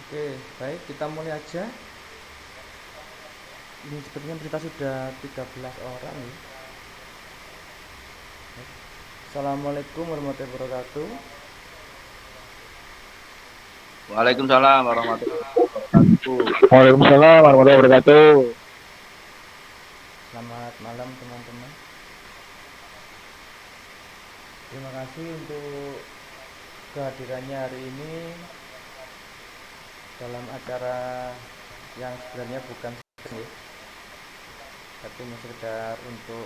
Oke, baik kita mulai aja. Ini sepertinya kita sudah 13 orang ya. Assalamualaikum warahmatullahi wabarakatuh. Waalaikumsalam warahmatullahi wabarakatuh. Waalaikumsalam warahmatullahi wabarakatuh. Selamat malam teman-teman. Terima kasih untuk kehadirannya hari ini dalam acara yang sebenarnya bukan sesi, tapi ini sekedar untuk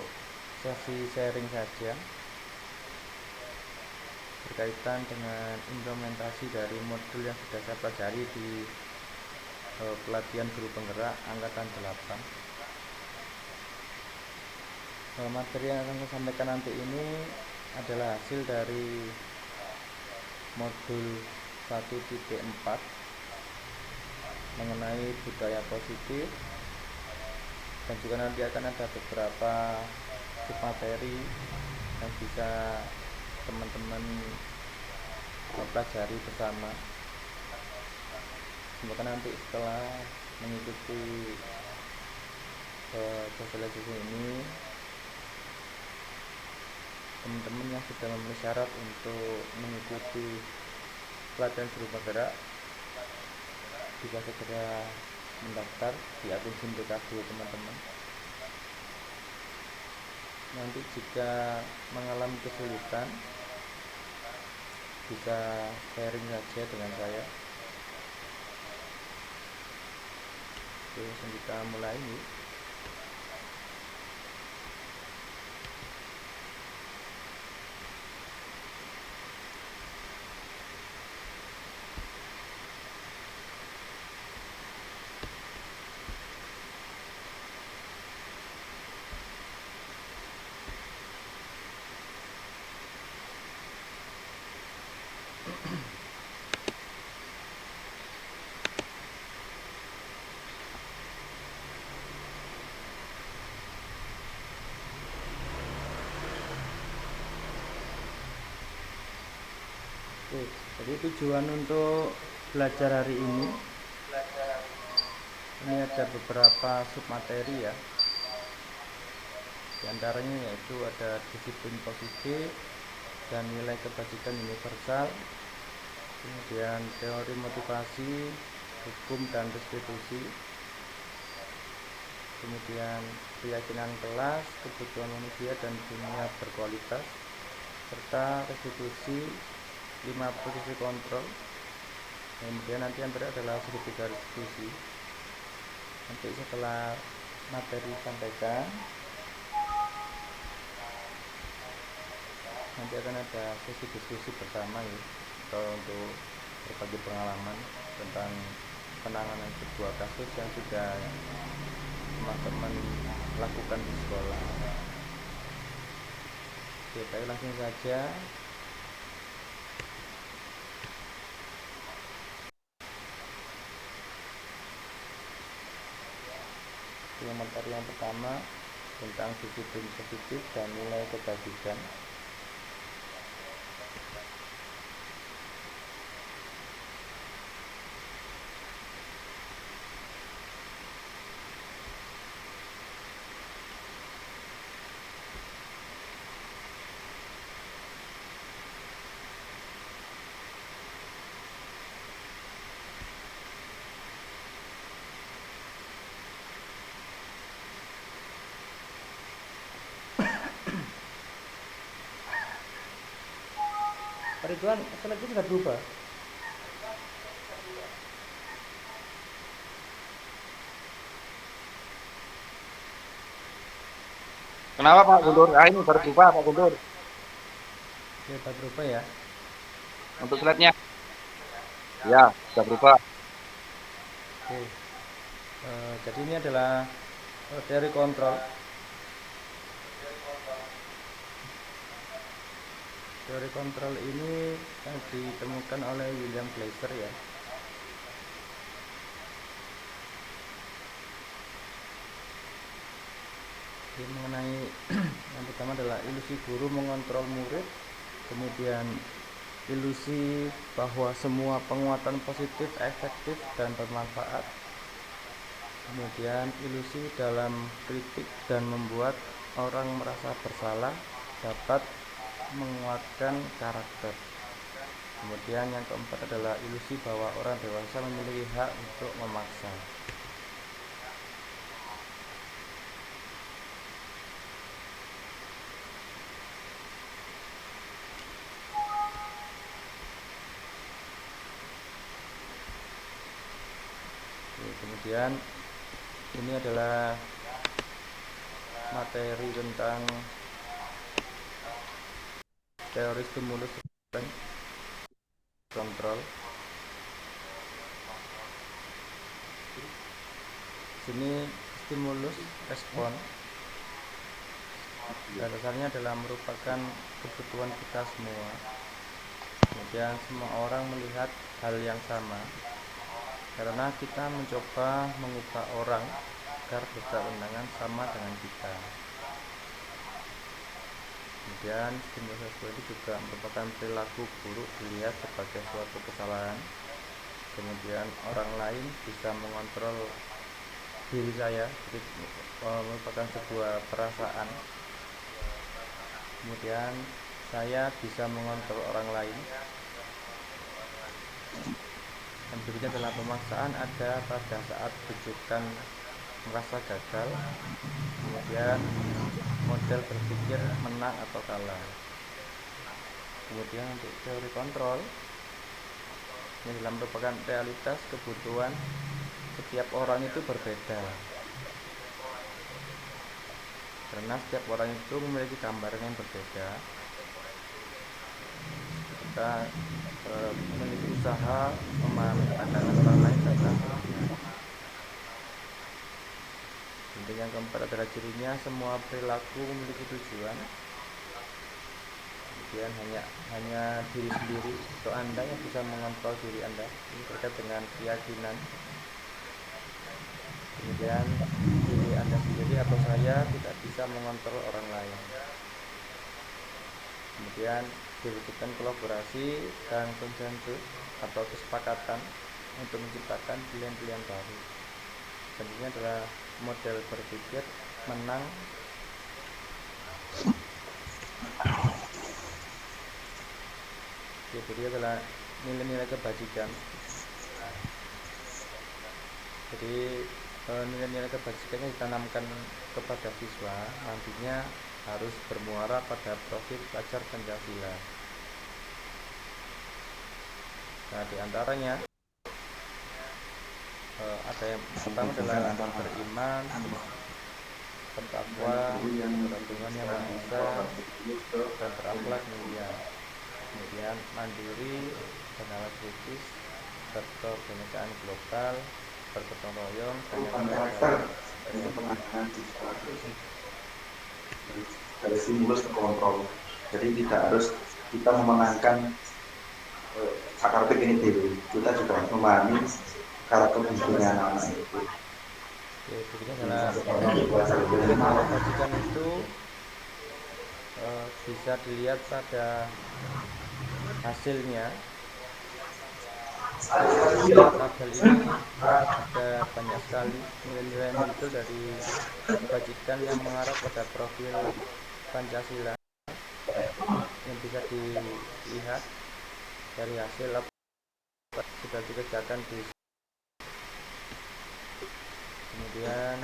sesi sharing saja berkaitan dengan implementasi dari modul yang sudah saya pelajari di pelatihan guru penggerak angkatan 8. Materi yang akan saya sampaikan nanti ini adalah hasil dari modul 1.4 mengenai budaya positif, dan juga nanti akan ada beberapa submateri yang bisa teman-teman pelajari bersama. Semoga nanti setelah mengikuti sosialisasi ini, teman-teman yang sudah memenuhi syarat untuk mengikuti pelatihan guru penggerak bisa segera mendaftar di akun SIMPKG teman-teman. Nanti jika mengalami kesulitan bisa sharing saja dengan saya. Oke, langsung kita mulai nih. Oke, jadi tujuan untuk belajar hari ini ada beberapa submateri ya. Di antaranya yaitu ada disiplin positif dan nilai kebajikan universal, kemudian teori motivasi, hukum dan restitusi, kemudian keyakinan kelas, kebutuhan manusia dan dunia berkualitas, serta restitusi 5 posisi kontrol. Kemudian nanti yang terakhir adalah segitiga restitusi. Nanti setelah materi disampaikan, nanti akan ada sesi diskusi bersama ya, atau untuk berbagi pengalaman tentang penanganan sebuah kasus yang sudah teman-teman lakukan di sekolah. Oke, baik, langsung saja. Materi yang pertama tentang disiplin positif dan nilai kebajikan. Pak Ridwan, slide-nya sudah berubah. Kenapa Pak Guntur? Ini baru berubah Pak Guntur. Ya, sudah berubah ya. Untuk slide-nya. Ya, sudah berubah. Oke. Jadi ini adalah teori kontrol. Teori kontrol ini yang ditemukan oleh William Glasser ya. Jadi mengenai yang pertama adalah ilusi guru mengontrol murid, kemudian ilusi bahwa semua penguatan positif efektif dan bermanfaat. Kemudian ilusi dalam kritik dan membuat orang merasa bersalah dapat menguatkan karakter. Kemudian yang keempat adalah ilusi bahwa orang dewasa memiliki hak untuk memaksa. Kemudian ini adalah materi tentang teori stimulus kontrol. Sini stimulus respon dasarnya adalah merupakan kebutuhan kita semua. Kemudian semua orang melihat hal yang sama karena kita mencoba mengubah orang agar berpandangan sama dengan kita. Kemudian stimulus respon itu juga merupakan perilaku buruk dilihat sebagai suatu kesalahan. Kemudian orang lain bisa mengontrol diri saya, jadi merupakan sebuah perasaan. Kemudian saya bisa mengontrol orang lain. Dan berikutnya adalah pemaksaan ada pada saat tujuan merasa gagal. Kemudian model berpikir menang atau kalah. Kemudian untuk teori kontrol ini adalah merupakan realitas kebutuhan setiap orang itu berbeda karena setiap orang itu memiliki gambaran yang berbeda. Kita memiliki usaha memahami pandangan orang lain karena yang keempat adalah cirinya semua perilaku memiliki tujuan. Kemudian hanya diri sendiri atau Anda yang bisa mengontrol diri Anda. Ini terkait dengan keyakinan. Kemudian diri Anda sendiri atau saya tidak bisa mengontrol orang lain. Kemudian diwujudkan kolaborasi dan konsensus atau kesepakatan untuk menciptakan pilihan-pilihan baru. Selanjutnya adalah model berpikir menang. Jadi adalah nilai-nilai kebajikan. Jadi nilai-nilai kebajikan yang ditanamkan kepada siswa nantinya harus bermuara pada profil pelajar Pancasila. Nah, diantaranya ada yang pertama adalah beriman, bertakwa, kepada Tuhan Yang Maha Esa, dan berakhlak mulia. Kemudian mandiri, bernalar kritis, berkeorganisaan global, bergotong royong, dan yang terakhir dari stimulus ke kontrol. Jadi tidak harus kita memenangkan karakter ini dulu, kita juga memahami karakter bentuknya anak-anak itu. Berikutnya adalah kebajikan itu bisa dilihat pada hasilnya. Tabel ini ada banyak sekali nilai-nilai yang muncul dari kebajikan yang mengarah pada profil Pancasila yang bisa dilihat dari hasil apa sudah dikerjakan di. Kemudian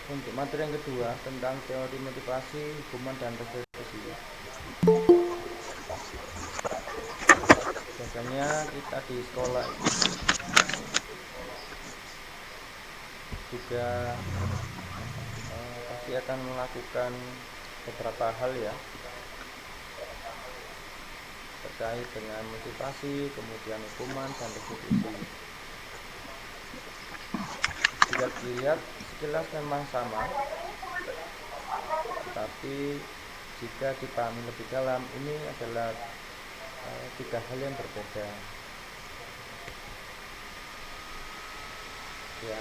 untuk materi yang kedua tentang teori motivasi, hukuman, dan restitusi. Biasanya kita di sekolah ini juga pasti akan melakukan beberapa hal ya terkait dengan motivasi, kemudian hukuman, dan restitusi. Jika dilihat sekilas memang sama, tapi jika dipahami lebih dalam ini adalah tiga hal yang berbeda ya.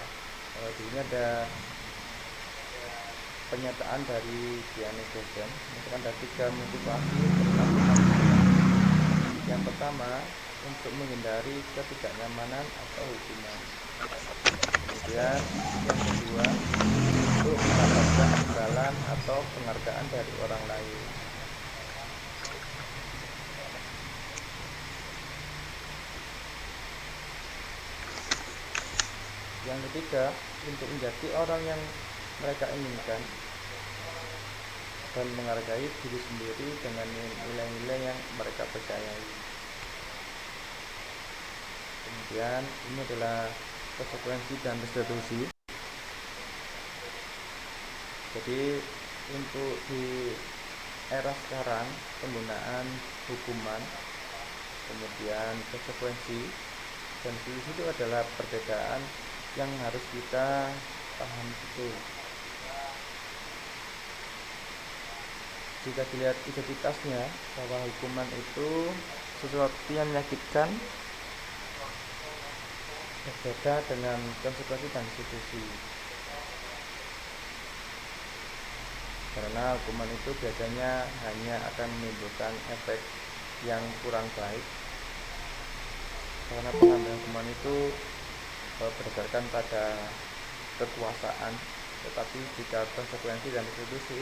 Di sini ada pernyataan dari Diane Dosen. Misalkan ada 3 motivasi. Yang pertama, untuk menghindari ketidaknyamanan atau hukuman. Kemudian yang kedua, untuk mendapatkan imbalan atau penghargaan dari orang lain. Yang ketiga, untuk menjadi orang yang mereka inginkan dan menghargai diri sendiri dengan nilai-nilai yang mereka percayai. Kemudian ini adalah konsekuensi dan restitusi. Jadi untuk di era sekarang, penggunaan hukuman, kemudian konsekuensi dan restitusi itu adalah perbedaan yang harus kita pahami betul. Jika dilihat identitasnya, bahwa hukuman itu sesuatu yang menyakitkan, berbeda dengan konsekuensi dan restitusi. Karena hukuman itu biasanya hanya akan menimbulkan efek yang kurang baik, karena pengambilan hukuman itu berdasarkan pada kekuasaan, tetapi jika konsekuensi dan restitusi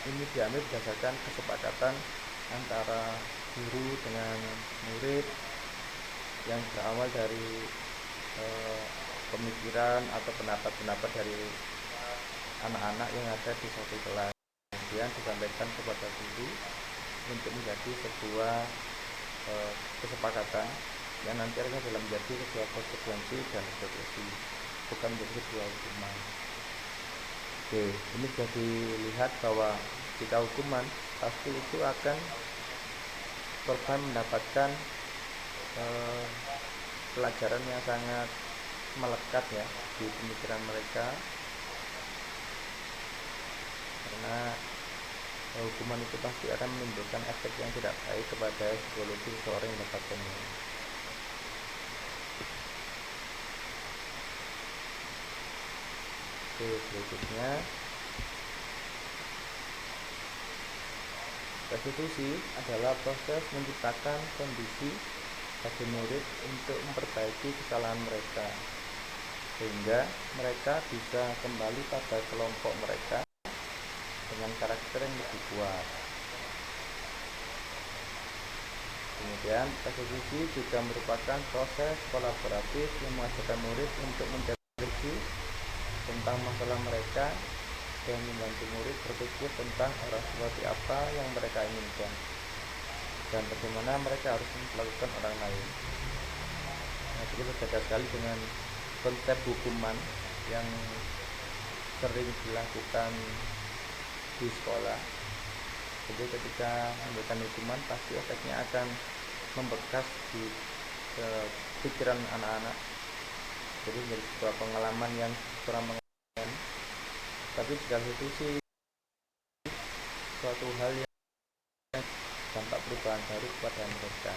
ini diambil berdasarkan kesepakatan antara guru dengan murid yang berawal dari pemikiran atau pendapat-pendapat dari anak-anak yang ada di suatu kelas, kemudian disampaikan kepada guru untuk menjadi sebuah kesepakatan yang nanti akan dalam menjadi sebuah konsekuensi dan restitusi, bukan menjadi sebuah hukuman. Oke, ini sudah dilihat bahwa jika hukuman pasti itu akan korban mendapatkan pelajaran yang sangat melekat ya di pemikiran mereka, karena hukuman itu pasti akan menimbulkan efek yang tidak baik kepada psikologi seseorang yang mendapatkannya. Oke, berikutnya restitusi adalah proses menciptakan kondisi bagi murid untuk memperbaiki kesalahan mereka, sehingga mereka bisa kembali pada kelompok mereka dengan karakter yang lebih kuat. Kemudian restitusi juga merupakan proses kolaboratif yang mengajarkan murid untuk mendeteksi tentang masalah mereka dan membantu murid berpikir tentang arah seperti apa yang mereka inginkan dan bagaimana mereka harus melakukan orang lain. Nah, jadi berbeda sekali dengan konsep hukuman yang sering dilakukan di sekolah. Jadi ketika memberikan hukuman pasti efeknya akan membekas di pikiran anak-anak, jadi menjadi sebuah pengalaman yang kurang mengenakan. Tapi jika restitusi suatu hal yang dampak perubahan baru kepada mereka.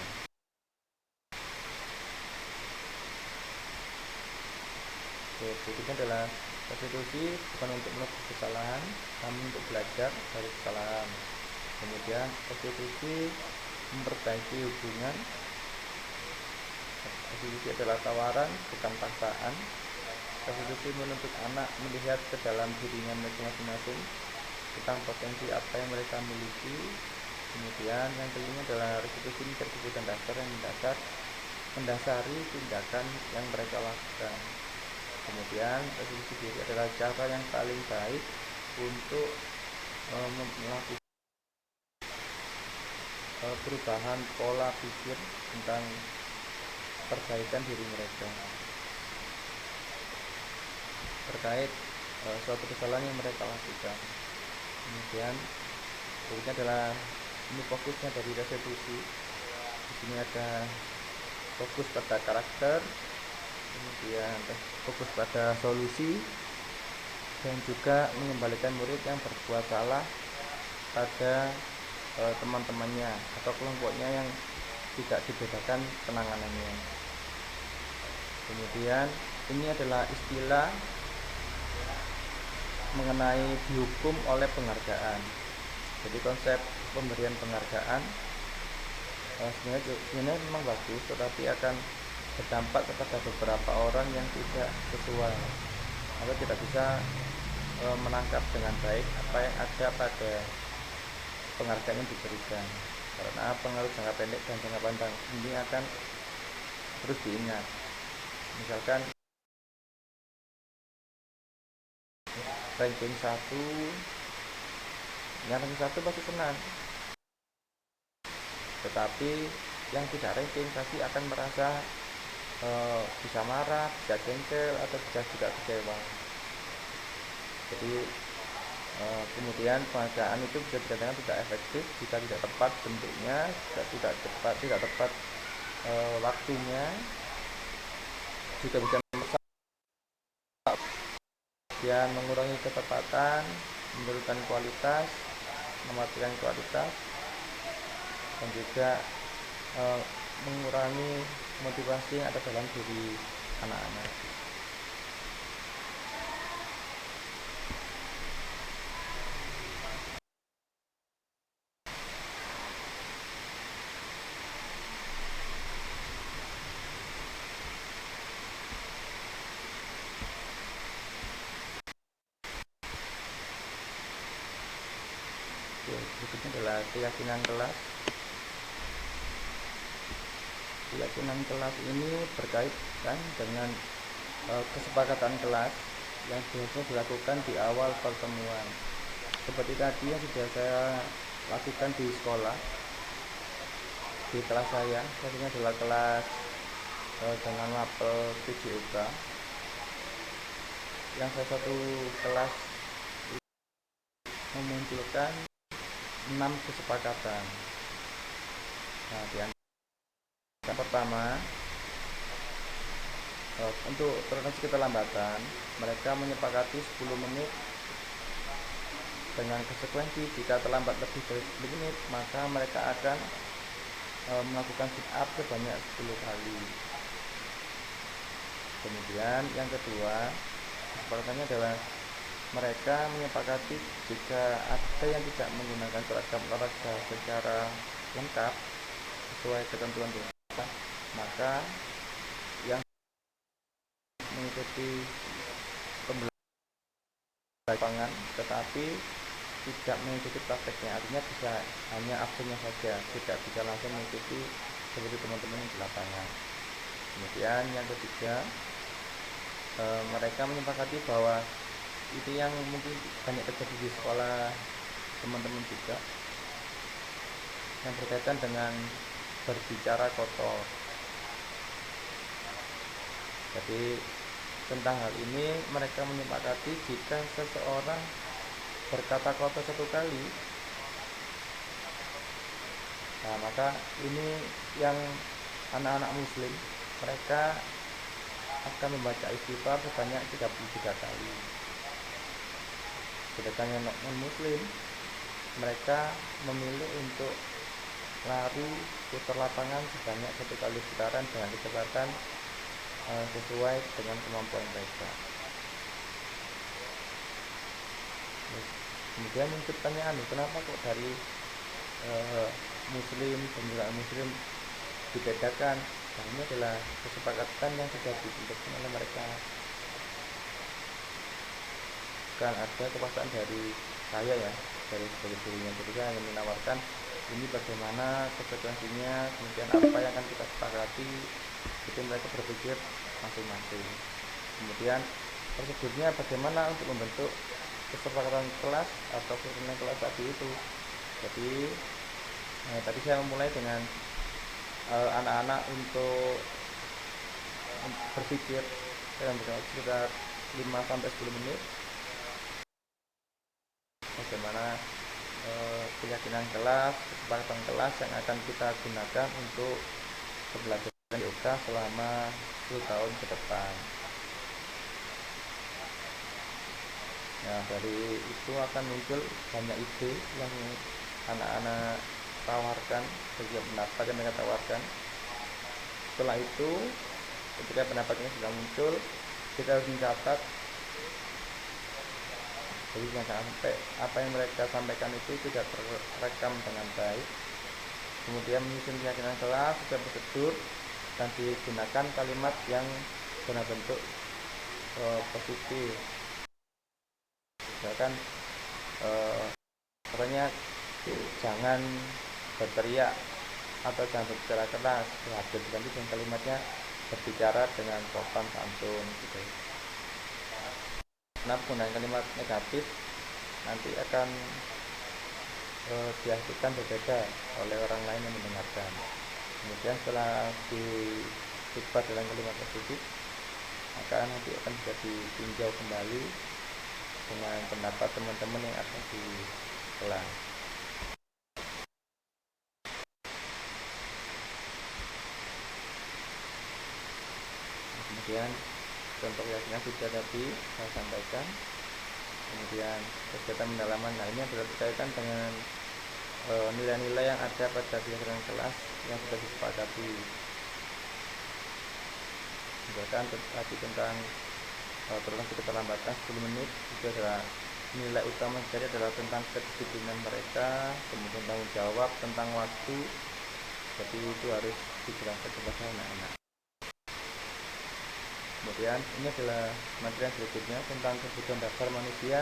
Oke, berikutnya adalah restitusi bukan untuk menebus kesalahan, namun untuk belajar dari kesalahan. Kemudian restitusi memperbaiki hubungan. Restitusi adalah tawaran, bukan paksaan. Restitusi menuntut anak melihat ke dalam dirinya mereka masing-masing tentang potensi apa yang mereka miliki. Kemudian yang kelima adalah restitusi menjadi kebutuhan dasar yang mendasari tindakan yang mereka lakukan. Kemudian restitusi diri adalah cara yang paling baik untuk melakukan perubahan pola pikir tentang perbaikan diri mereka terkait suatu kesalahan yang mereka lakukan. Kemudian berikutnya adalah ini fokusnya dari restitusi. Di sini ada fokus pada karakter, kemudian fokus pada solusi, dan juga mengembalikan murid yang berbuat salah pada teman-temannya atau kelompoknya yang tidak dibedakan penanganannya. Kemudian ini adalah istilah mengenai dihukum oleh penghargaan. Jadi konsep pemberian penghargaan sebenarnya memang bagus, tetapi akan berdampak kepada beberapa orang yang tidak sesuai atau tidak bisa menangkap dengan baik apa yang ada pada penghargaan yang diberikan, karena pengaruh jangka pendek dan jangka panjang ini akan terus diingat. Misalkan ranking 1, yang ranking 1 pasti senang, tetapi yang tidak ranking pasti akan merasa bisa marah, bisa jengkel, atau bisa juga kecewa. Jadi kemudian penghargaan itu bisa dikatakan tidak efektif jika tidak tepat bentuknya, tidak tepat waktunya, juga bisa dan mengurangi ketepatan, menurunkan kualitas, mematikan kualitas, dan juga mengurangi motivasi yang ada dalam diri anak-anak. Berikutnya adalah keyakinan kelas. Keyakinan kelas ini berkaitan dengan kesepakatan kelas yang biasa dilakukan di awal pertemuan. Seperti tadi yang sudah saya lakukan di sekolah, di kelas saya adalah kelas dengan mapel 7UK, yang salah satu kelas memunculkan 6 kesepakatan. Nah, yang pertama, untuk toleransi keterlambatan, mereka menyepakati 10 menit dengan konsekuensi jika terlambat lebih dari 10 menit, maka mereka akan melakukan sit up sebanyak 10 kali. Kemudian yang kedua, kesepakatannya adalah mereka menyepakati jika ada yang tidak menggunakan seragam olahraga secara lengkap sesuai ketentuan pemerintah, maka yang mengikuti pembelajaran lapangan tetapi tidak mengikuti prakteknya, artinya bisa hanya absennya saja, tidak bisa langsung mengikuti seperti teman-teman yang di lapangan. Kemudian yang ketiga, mereka menyepakati bahwa itu yang mungkin banyak terjadi di sekolah teman-teman juga, yang berkaitan dengan berbicara kotor. Jadi tentang hal ini mereka menyepakati jika seseorang berkata kotor 1 kali, nah maka ini yang anak-anak muslim, mereka akan membaca istighfar sebanyak 33 kali. Sedangkan yang non muslim, mereka memilih untuk lari putar lapangan sebanyak 1 kali putaran dengan kecepatan sesuai dengan kemampuan mereka. Kemudian muncul pertanyaan, kenapa kok dari muslim dan tidak muslim dibedakan? Nah, ini adalah kesepakatan yang sudah dibentukkan oleh mereka. Kan ada kepaksaan dari saya ya, dari sebagai gurunya. Jadi saya ingin menawarkan ini bagaimana konsekuensinya, kemudian apa yang akan kita sepakati. Jadi mereka berpikir masing-masing. Kemudian prosedurnya bagaimana untuk membentuk kesepakatan kelas atau kerukunan kelas tadi itu. Jadi tadi saya memulai dengan anak-anak untuk berpikir dalam sekitar 5-10 menit bagaimana keyakinan kelas, kesepakatan kelas yang akan kita gunakan untuk pembelajaran yoga selama 10 tahun ke depan. Nah, dari itu akan muncul banyak ide yang anak-anak tawarkan, setiap pendapat yang mereka tawarkan. Setelah itu, ketika pendapatnya sudah muncul, kita harus mencatat Jadi jangan sampai apa yang mereka sampaikan itu tidak terekam dengan baik. Kemudian menyusun keyakinan kelas sesuai prosedur dan digunakan kalimat yang dalam bentuk positif. Misalkan pokoknya jangan berteriak atau jangan berbicara keras, ya ganti dengan kalimatnya berbicara dengan sopan santun gitu. Nah, penggunaan kalimat negatif nanti akan diartikan berbeda oleh orang lain yang mendengarkan. Kemudian setelah diubah dalam kalimat positif, maka nanti akan bisa ditinjau kembali dengan pendapat teman-teman yang ada di kelas. Kemudian contoh keyakinan sudah tadi saya sampaikan. Kemudian kegiatan pendalaman, nah ini adalah berkaitan dengan nilai-nilai yang ada pada kegiatan kelas yang sudah disepakati. Misalkan tadi tentang toleransi keterlambatan 10 menit itu adalah nilai utama dari adalah tentang kedisiplinan mereka, kemudian tanggung jawab tentang waktu. Jadi itu harus dijelaskan kepada anak-anak. Kemudian ini adalah materi yang berikutnya tentang kebutuhan dasar manusia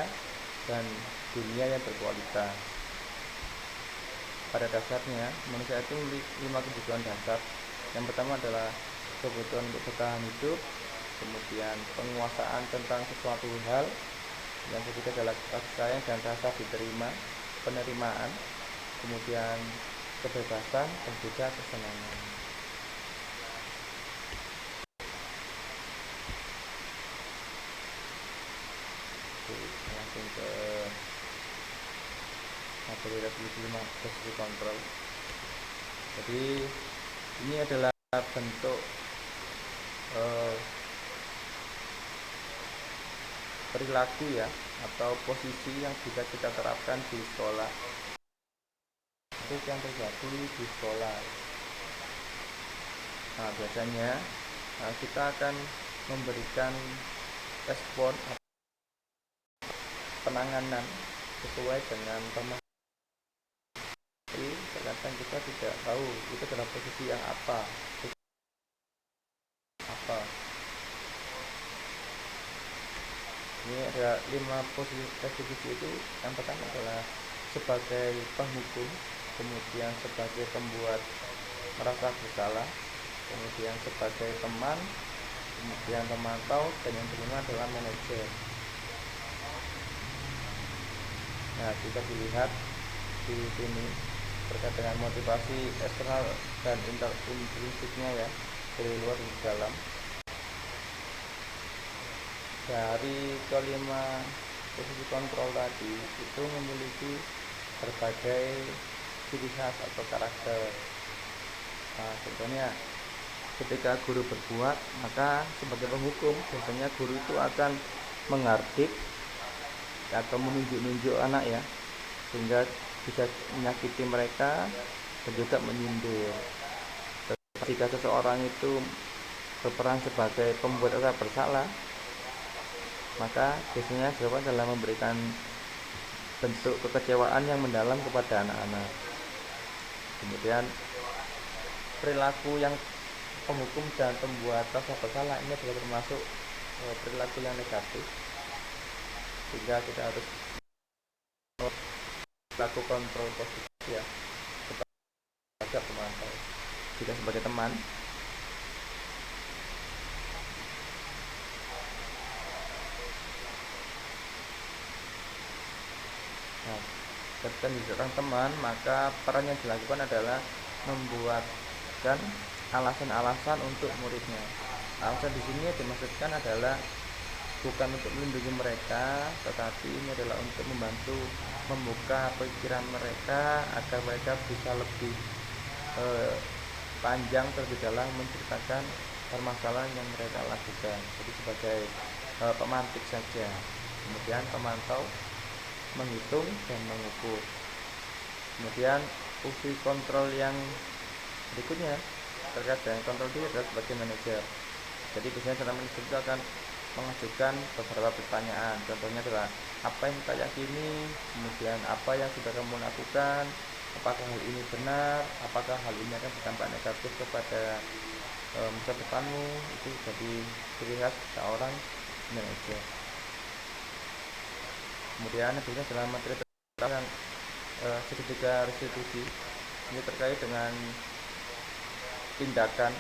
dan dunia yang berkualitas. Pada dasarnya manusia itu memiliki 5 kebutuhan dasar. Yang pertama adalah kebutuhan untuk bertahan hidup, kemudian penguasaan tentang sesuatu hal, yang ketiga adalah kasih sayang dan rasa diterima, penerimaan, kemudian kebebasan dan juga kesenangan. Langsung ke materi resolusi kontrol. Jadi ini adalah bentuk perilaku ya, atau posisi yang bisa kita terapkan di sekolah. Itu yang terjadi di sekolah. Nah, biasanya kita akan memberikan respon penanganan sesuai dengan permasalahan. Jadi terkadang kita tidak tahu itu adalah posisi yang apa. Ini ada 5 posisi restitusi itu. Yang pertama adalah sebagai penghukum, kemudian sebagai pembuat merasa bersalah, kemudian sebagai teman, kemudian pemantau, dan yang kelima adalah manajer. Nah, jika dilihat di sini terkait dengan motivasi eksternal dan intrinsiknya ya, dari luar dan dalam. Dari kelima posisi kontrol tadi itu memiliki berbagai ciri khas atau karakter. Nah, contohnya ketika guru berbuat, maka sebagai penghukum biasanya guru itu akan menghardik atau menunjuk-nunjuk anak ya, sehingga bisa menyakiti mereka dan juga menyindir. Jika seseorang itu berperan sebagai pembuat rasa bersalah, maka biasanya jawaban adalah memberikan bentuk kekecewaan yang mendalam kepada anak-anak. Kemudian perilaku yang penghukum dan pembuat rasa bersalah ini adalah termasuk perilaku yang negatif, sehingga kita harus laku kontrol positif ya kepada pemantau. Jika sebagai teman, nah, ketika seorang teman, maka peran yang dilakukan adalah membuatkan alasan-alasan untuk muridnya. Alasan di sini dimaksudkan adalah bukan untuk melindungi mereka, tetapi ini adalah untuk membantu membuka pikiran mereka agar mereka bisa lebih panjang terlebih dalam menceritakan permasalahan yang mereka lakukan. Jadi sebagai pemantik saja. Kemudian pemantau menghitung dan mengukur. Kemudian fungsi kontrol yang berikutnya terkait dengan kontrol diri adalah sebagai manajer. Jadi biasanya seorang manajer itu akan mengajukan beberapa pertanyaan. Contohnya adalah apa yang kita yakini, kemudian apa yang sudah kamu lakukan, apakah hal ini benar, apakah hal ini akan berdampak negatif kepada masa depanmu. Itu jadi ciri khas seorang manajer. Kemudian berikutnya adalah materi tentang segitiga restitusi. Ini terkait dengan tindakan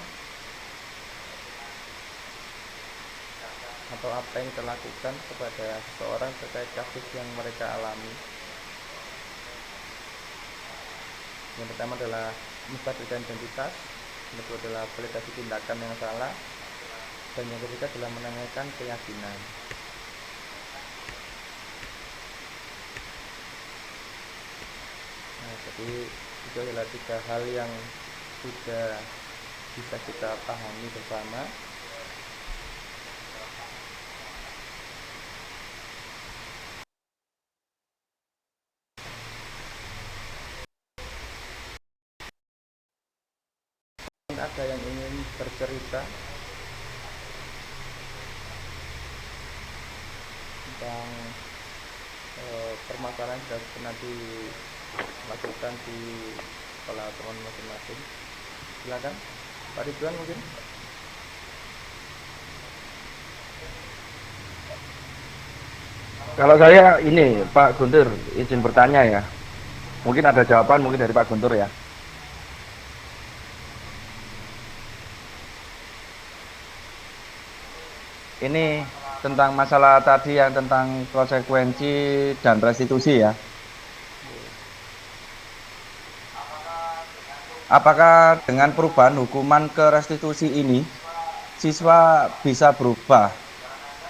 atau apa yang kita lakukan kepada seseorang terkait kasus yang mereka alami. Yang pertama adalah menstabilkan identitas, yang kedua adalah validasi tindakan yang salah, dan yang ketiga adalah menanyakan keyakinan. Nah, jadi itu adalah 3 hal yang sudah bisa kita pahami bersama. Ada yang ingin bercerita tentang permasalahan yang sudah pernah dilakukan di sekolah teman masing-masing? Silakan, Pak Ridwan mungkin. Kalau saya ini Pak Guntur izin bertanya ya. Mungkin ada jawaban mungkin dari Pak Guntur ya. Ini tentang masalah tadi yang tentang konsekuensi dan restitusi ya. Apakah dengan perubahan hukuman ke restitusi ini siswa bisa berubah?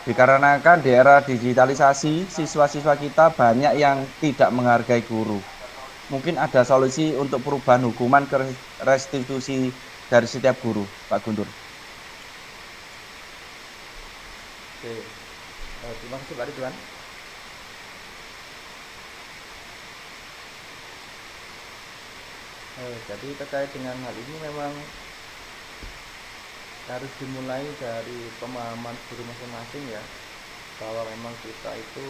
Dikarenakan di era digitalisasi, siswa-siswa kita banyak yang tidak menghargai guru. Mungkin ada solusi untuk perubahan hukuman ke restitusi dari setiap guru, Pak Guntur. Oke, terima kasih Pak Ridwan. Jadi terkait dengan hal ini memang harus dimulai dari pemahaman guru masing-masing ya, bahwa memang kita itu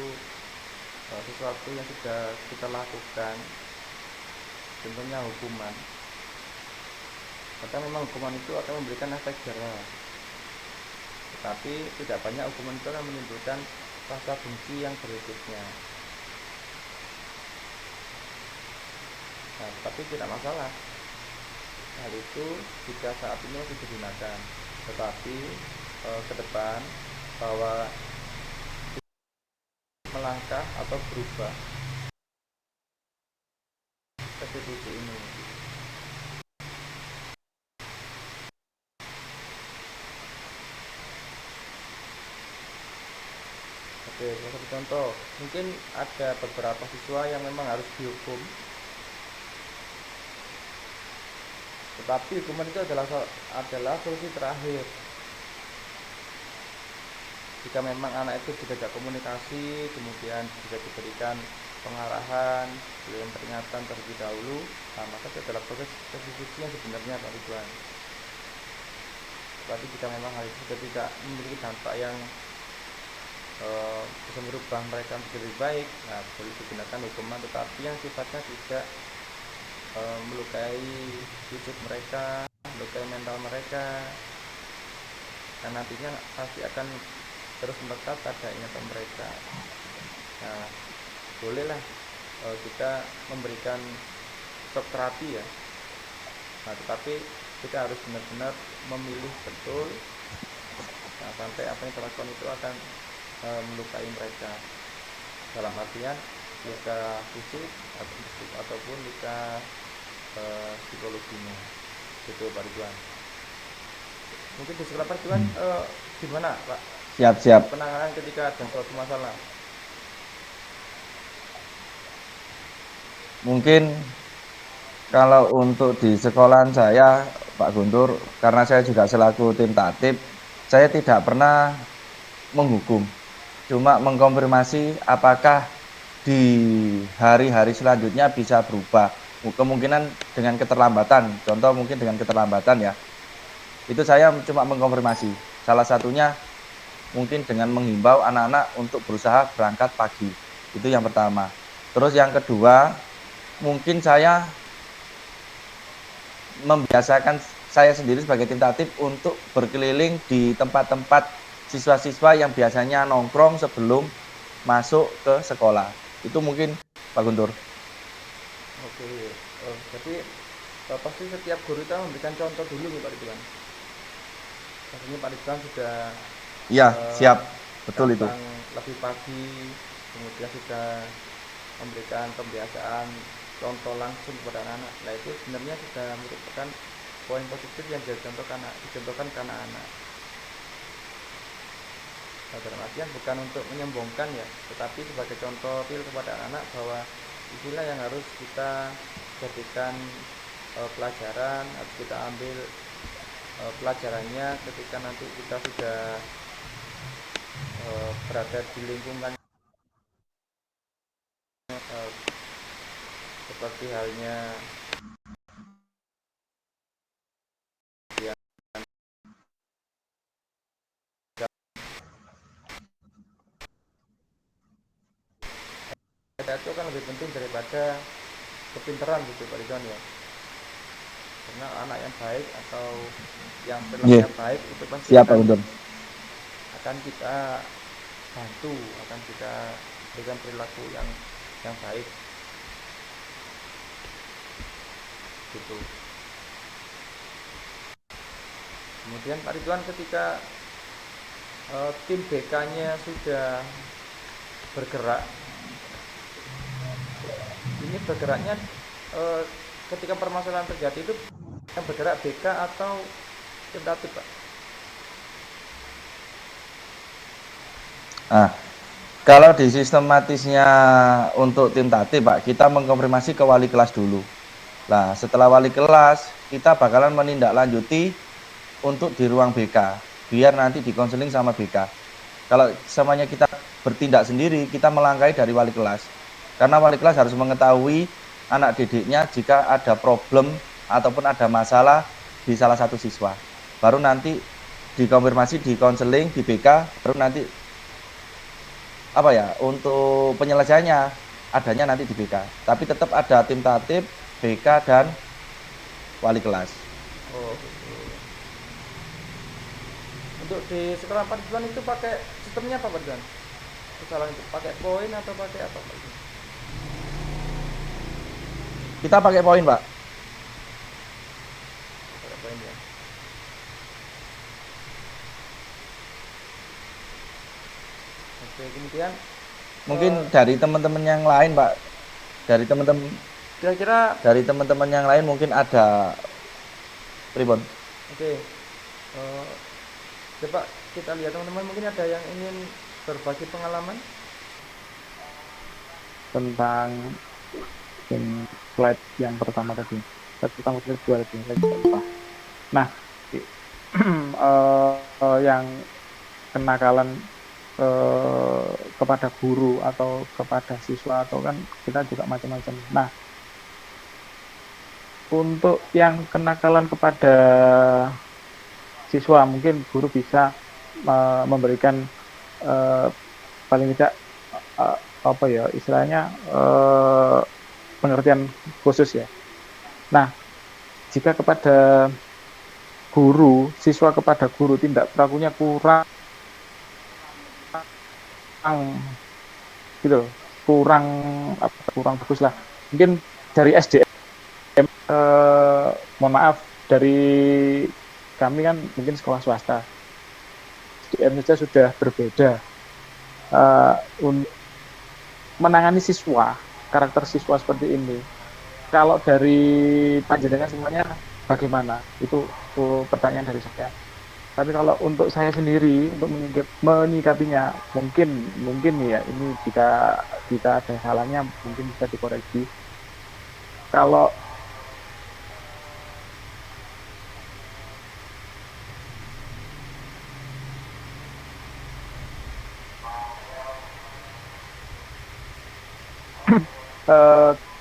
sesuatu yang sudah kita lakukan, contohnya hukuman, maka memang hukuman itu akan memberikan efek jera, tetapi tidak banyak hukuman itu akan menimbulkan rasa benci yang berikutnya. Nah, tapi tidak masalah hal itu jika saat ini masih digunakan, tetapi ke depan bahwa melangkah atau berubah restitusi ini. Oke, satu contoh, mungkin ada beberapa siswa yang memang harus dihukum, tetapi hukuman itu adalah solusi terakhir. Jika memang anak itu diajak komunikasi, kemudian bisa diberikan pengarahan, diberikan peringatan terlebih dahulu, nah, maka itu adalah proses restitusi yang sebenarnya Pak Ridwan. Tapi jika memang hal itu sudah tidak memiliki dampak yang bisa merubah mereka menjadi lebih baik, nah boleh digunakan hukuman, tetapi yang sifatnya tidak melukai fisik mereka, melukai mental mereka, dan nantinya pasti akan terus melekat pada ingatan mereka. Nah, bolehlah kita memberikan shock terapi ya. Nah, tetapi kita harus benar-benar memilih betul, nah, sampai apa yang kita lakukan itu akan melukai mereka, dalam artian luka fisik ataupun luka psikologinya. Gitu Pak Ridwan. Mungkin di sekolah Pak Ridwan gimana Pak? Siap. Penanganan ketika ada suatu masalah. Mungkin kalau untuk di sekolahan saya, Pak Guntur, karena saya juga selaku tim tatib, saya tidak pernah menghukum, cuma mengkonfirmasi apakah di hari-hari selanjutnya bisa berubah. Kemungkinan dengan keterlambatan, contoh mungkin dengan keterlambatan ya. Itu saya cuma mengkonfirmasi. Salah satunya mungkin dengan menghimbau anak-anak untuk berusaha berangkat pagi. Itu yang pertama. Terus yang kedua, mungkin saya membiasakan saya sendiri sebagai tim tatip untuk berkeliling di tempat-tempat siswa-siswa yang biasanya nongkrong sebelum masuk ke sekolah. Itu mungkin Pak Guntur. Oke, jadi pasti setiap guru itu memberikan contoh dulu nih Pak Ridwan. Pastinya Pak Ridwan sudah Iya, siap. Betul itu. datang lebih pagi, kemudian sudah memberikan pembiasaan contoh langsung kepada anak-anak. Nah itu sebenarnya sudah merupakan poin positif yang dicontohkan ke anak-anak. Nah, dalam artian bukan untuk menyombongkan ya, tetapi sebagai contoh real kepada anak-anak bahwa inilah yang harus kita jadikan pelajaran, harus kita ambil pelajarannya ketika nanti kita sudah berada di lingkungan seperti halnya itu kan lebih penting daripada kepintaran gitu Pak Ridwan ya, karena anak yang baik atau yang perilakunya baik itu pasti Siap Pak Guntur. akan kita bantu, akan kita berikan perilaku yang baik gitu. Kemudian Pak Ridwan ketika tim BK-nya sudah bergerak, ini bergeraknya ketika permasalahan terjadi itu yang bergerak BK atau tim tatip Pak? Nah, kalau di sistematisnya untuk tim tatip Pak, kita mengkonfirmasi ke wali kelas dulu. Nah, setelah wali kelas, kita bakalan menindaklanjuti untuk di ruang BK, biar nanti dikonseling sama BK. Kalau semuanya kita bertindak sendiri, kita melangkahi dari wali kelas. Karena wali kelas harus mengetahui anak didiknya jika ada problem ataupun ada masalah di salah satu siswa. Baru nanti dikonfirmasi, dikonseling di BK, baru nanti untuk penyelesaiannya adanya nanti di BK. Tapi tetap ada tim tatip, BK dan wali kelas. Oh, gitu. Untuk di sekolah Pak Ridwan itu pakai sistemnya apa Pak Ridwan? Kesalahan itu pakai poin atau pakai apa Pak Ridwan? Kita pakai poin Pak. Pakai poin ya. Oke, kemudian mungkin dari teman-teman yang lain Pak, dari teman-teman yang lain mungkin ada Pribon. Oke, coba kita lihat teman-teman, mungkin ada yang ingin berbagi pengalaman tentang slide yang pertama tadi. Slide pertama, slide kedua tadi. Nah, yang kenakalan kepada guru atau kepada siswa atau kan kita juga macam-macam. Nah, untuk yang kenakalan kepada siswa mungkin guru bisa memberikan paling tidak istilahnya pengertian khusus ya. Nah, jika kepada guru, siswa kepada guru tindak lakunya kurang gitu, kurang bagus lah. Mungkin dari SDM, mohon maaf, dari kami kan mungkin sekolah swasta, SDM saja sudah berbeda. Menangani siswa, karakter siswa seperti ini, kalau dari panjenengan semuanya bagaimana? Itu pertanyaan dari saya. Tapi kalau untuk saya sendiri untuk menyikapinya mungkin ya ini jika ada salahnya mungkin bisa dikoreksi. Kalau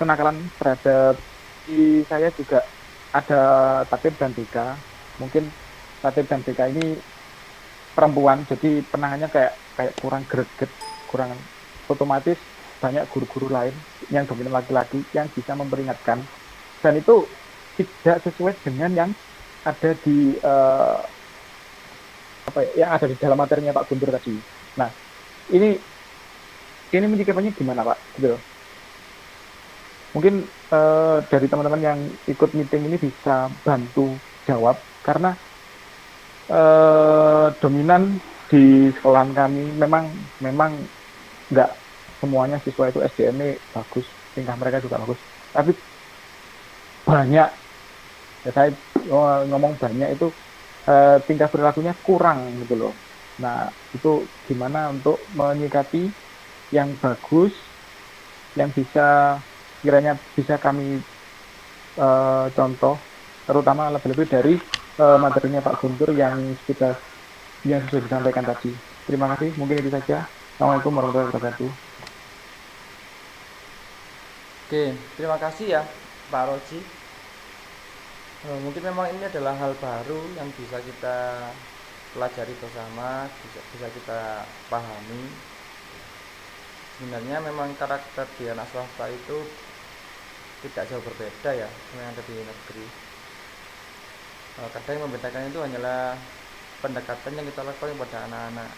kenakalan terhadap saya juga ada tatib dan BK. Mungkin tatib dan BK ini perempuan, jadi penangannya kayak kayak kurang greget, kurang otomatis banyak guru-guru lain yang dominan laki-laki yang bisa memperingatkan, dan itu tidak sesuai dengan yang ada di apa ya, yang ada di dalam materinya Pak Guntur tadi. Nah, ini menyikapinya gimana Pak? Gitu. Mungkin dari teman-teman yang ikut meeting ini bisa bantu jawab, karena dominan di sekolahan kami memang memang nggak semuanya siswa itu SDM-nya bagus, tingkah mereka juga bagus, tapi banyak, ya saya ngomong banyak itu tingkah perilakunya kurang gitu loh. Nah, itu gimana untuk menyikapi yang bagus, yang bisa kiranya bisa kami contoh, terutama lebih-lebih dari materinya Pak Guntur yang sudah disampaikan tadi. Terima kasih, mungkin itu saja. Assalamualaikum warahmatullahi wabarakatuh. Oke, terima kasih ya Pak Roji. Mungkin memang ini adalah hal baru yang bisa kita pelajari bersama, bisa kita pahami. Sebenarnya memang karakter di anak swasta itu tidak jauh berbeda ya sama yang ada di negeri. Kadang yang membedakan itu hanyalah pendekatan yang kita lakukan kepada anak-anak.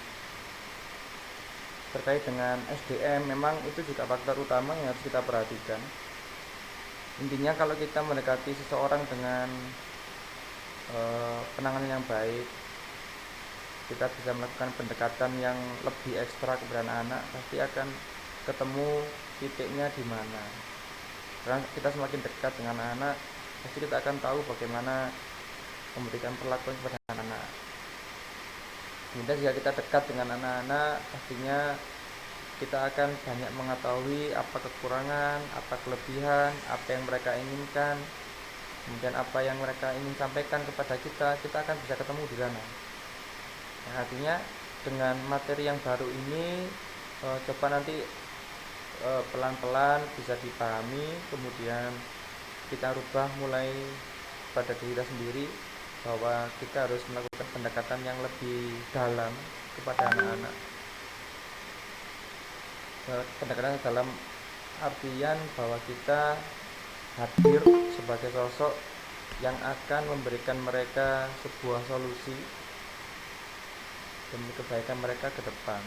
Terkait dengan SDM, memang itu juga faktor utama yang harus kita perhatikan. Intinya kalau kita mendekati seseorang dengan penanganan yang baik, kita bisa melakukan pendekatan yang lebih ekstra kepada anak-anak, pasti akan ketemu titiknya di mana. Karena kita semakin dekat dengan anak-anak, pasti kita akan tahu bagaimana memberikan perlakuan kepada anak-anak. Kemudian jika kita dekat dengan anak-anak, pastinya kita akan banyak mengetahui apa kekurangan, apa kelebihan, apa yang mereka inginkan, kemudian apa yang mereka ingin sampaikan kepada kita akan bisa ketemu di sana. Nah, artinya dengan materi yang baru ini, coba nanti pelan-pelan bisa dipahami, kemudian kita rubah mulai pada diri kita sendiri, bahwa kita harus melakukan pendekatan yang lebih dalam kepada anak-anak. Pendekatan dalam artian bahwa kita hadir sebagai sosok yang akan memberikan mereka sebuah solusi demi kebaikan mereka ke depan.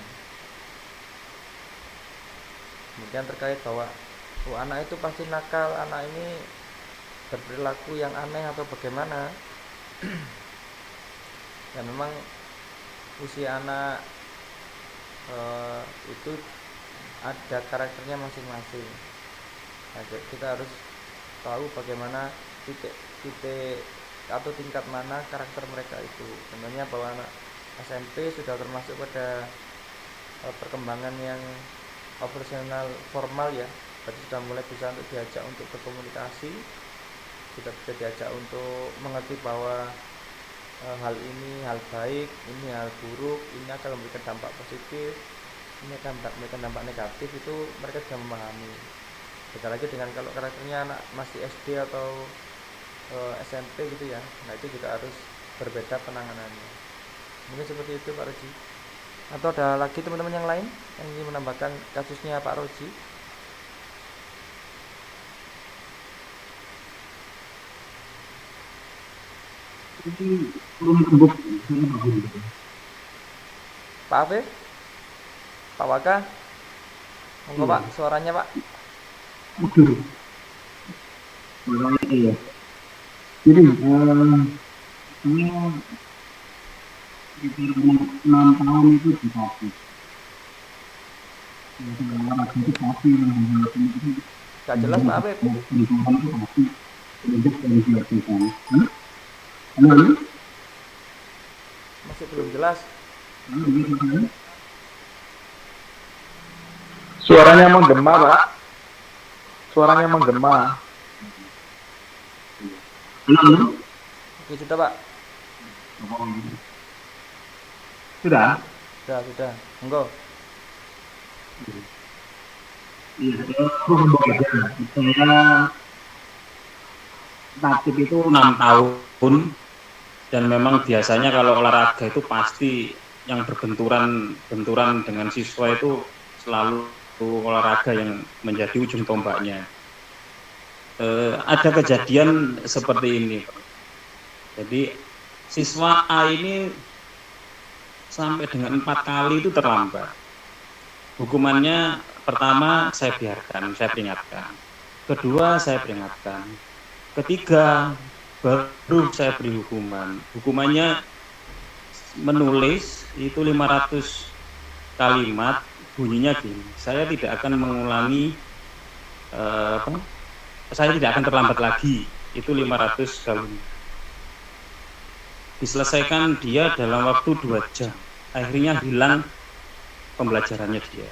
Kemudian terkait bahwa anak itu pasti nakal, anak ini berperilaku yang aneh atau bagaimana, ya memang usia anak itu ada karakternya masing-masing. Nah, kita harus tahu bagaimana titik atau tingkat mana karakter mereka itu. Contohnya bahwa anak SMP sudah termasuk pada perkembangan yang operasional formal ya, berarti sudah mulai bisa untuk diajak untuk berkomunikasi, sudah bisa diajak untuk mengerti bahwa hal ini hal baik, ini hal buruk, ini akan memberikan dampak positif, ini akan memberikan dampak negatif, itu mereka sudah memahami. Beda lagi dengan kalau karakternya anak masih SD atau SMP gitu ya, nah itu juga harus berbeda penanganannya. Mungkin seperti itu Pak Roji. Atau ada lagi teman-teman yang lain yang ingin menambahkan kasusnya Pak Roji? Pak Afif? Pak Waka? Monggo Pak, suaranya Pak. Iya. Jadi saya sekitar 6 tahun itu di Pati. Itu Pati Gak jelas Pak Afif. lingkungan itu Pati. Untuk dari dilakukan. Halo? Masih belum jelas. Suaranya menggema Pak, suaranya menggema. Halo? Oke, sudah Pak. Sudah? Sudah. Monggo. Iya, aku ngomong aja. Saya tatip itu 6 tahun dan memang biasanya kalau olahraga itu pasti yang benturan dengan siswa itu selalu olahraga yang menjadi ujung tombaknya. Ada kejadian seperti ini, Pak. Jadi siswa A ini sampai dengan 4 kali itu terlambat. Hukumannya pertama saya biarkan, saya peringatkan. Kedua saya peringatkan. Ketiga baru saya beri hukuman. Hukumannya menulis itu 500 kalimat, bunyinya gini. Saya tidak akan mengulangi saya tidak akan terlambat lagi. Itu 500 kalimat. Diselesaikan dia dalam waktu 2 jam. Akhirnya hilang pembelajarannya dia.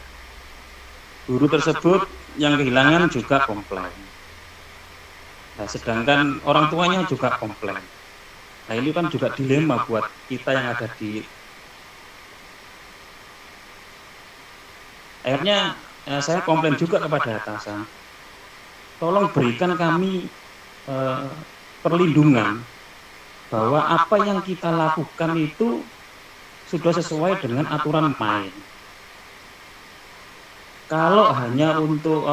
Guru tersebut yang kehilangan juga komplain. Nah, sedangkan orang tuanya juga komplain. Nah, ini kan juga dilema buat kita yang ada di. Akhirnya saya komplain juga kepada atasan. Tolong berikan kami perlindungan bahwa apa yang kita lakukan itu sudah sesuai dengan aturan main. Kalau hanya untuk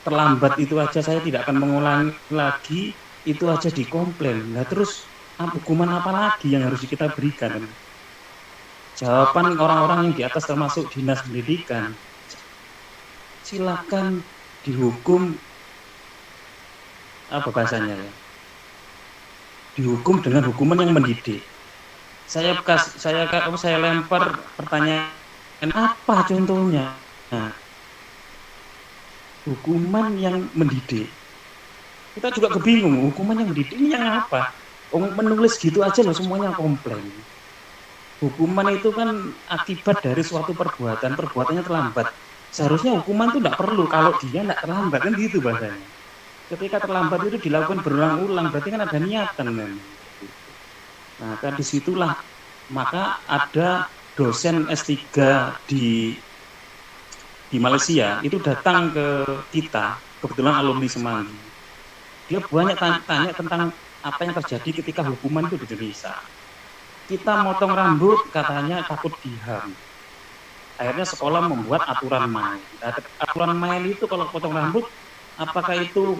terlambat itu aja saya tidak akan mengulangi lagi, itu aja dikomplain. Nah terus hukuman apa lagi yang harus kita berikan? Jawaban orang-orang yang di atas termasuk dinas pendidikan, silakan dihukum apa bahasanya ya? Dihukum dengan hukuman yang mendidik. Saya lempar pertanyaan apa contohnya? Nah, hukuman yang mendidik. Kita juga kebingung, hukuman yang mendidik ini yang apa? Menulis gitu aja loh semuanya komplain. Hukuman itu kan akibat dari suatu perbuatannya terlambat. Seharusnya hukuman itu tidak perlu kalau dia tidak terlambat kan gitu bahasanya. Ketika terlambat itu dilakukan berulang-ulang, berarti kan ada niatan memang. Nah, kan disitulah maka ada dosen S3 di Malaysia itu datang ke kita, kebetulan alumni Semanggi. Dia banyak tanya tentang apa yang terjadi ketika hukuman itu di Indonesia. Kita motong rambut katanya takut diham. Akhirnya sekolah membuat aturan main. Nah, aturan main itu kalau potong rambut, apakah itu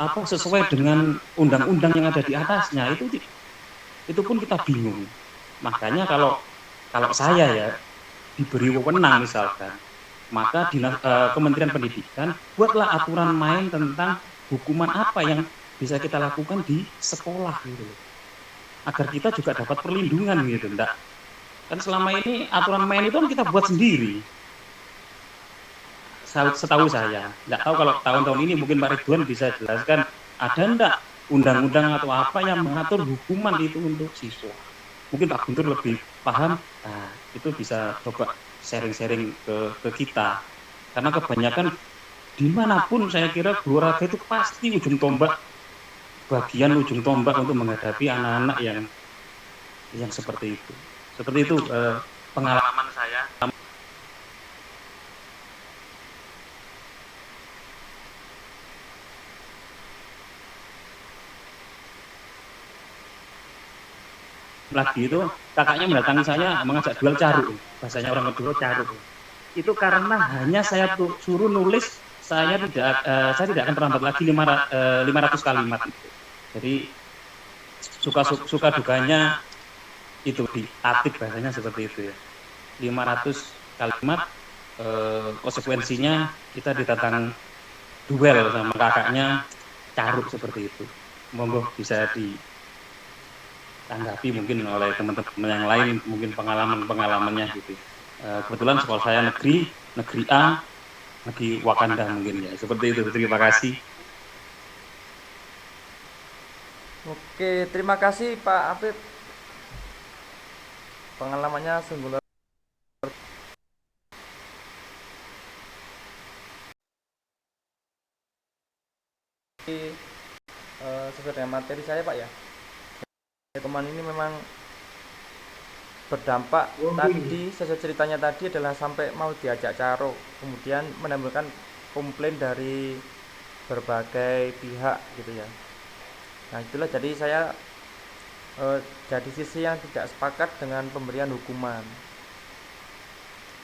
sesuai dengan undang-undang yang ada di atasnya? Itu pun kita bingung. Makanya kalau saya ya diberi wewenang misalkan, maka Kementerian Pendidikan buatlah aturan main tentang hukuman apa yang bisa kita lakukan di sekolah gitu, agar kita juga dapat perlindungan gitu, enggak? Kan selama ini aturan main itu kan kita buat sendiri. Setahu saya, enggak tahu kalau tahun-tahun ini mungkin Pak Ridwan bisa jelaskan ada enggak undang-undang atau apa yang mengatur hukuman itu untuk siswa. Mungkin Pak Guntur lebih paham, nah, itu bisa coba sharing-sharing ke kita. Karena kebanyakan dimanapun saya kira guru olahraga itu pasti bagian ujung tombak untuk menghadapi anak-anak yang seperti itu. Seperti itu pengalaman saya. Lagi itu kakaknya mendatangi saya mengajak duel caruk, bahasanya orang kedua caruk. Itu karena hanya saya suruh nulis saya tidak akan terlambat lagi 500 kalimat itu. Jadi suka dukanya itu di tatib bahasanya seperti itu ya. 500 kalimat konsekuensinya kita ditantang duel sama kakaknya caruk seperti itu. Monggo bisa ditanggapi mungkin oleh teman-teman yang lain, mungkin pengalamannya gitu. Kebetulan sekolah saya negeri A, negeri Wakanda mungkin ya. Seperti itu. Terima kasih. Oke, terima kasih Pak Afif. Pengalamannya sungguh luar sesuai dengan materi saya Pak ya. Teman ini memang berdampak tadi, sesuai ceritanya tadi adalah sampai mau diajak caruk, kemudian menimbulkan komplain dari berbagai pihak gitu ya. Nah itulah jadi saya jadi sisi yang tidak sepakat dengan pemberian hukuman.